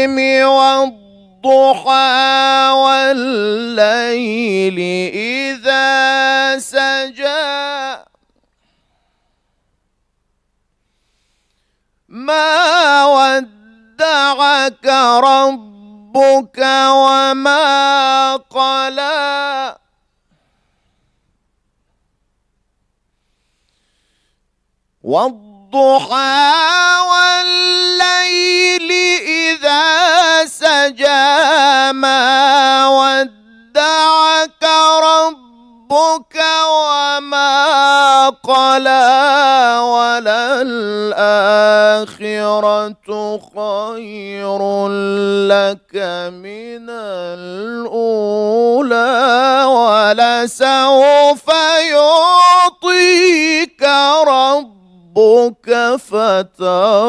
النجم والضحى والليل إذا سجى ما ودعك ربك وما قلى والضحى والليل إذا سجى ما ودعك ربك وما قلى وللآخرة خير لك من الأولى ولسوف يعطيك ربك فترضى.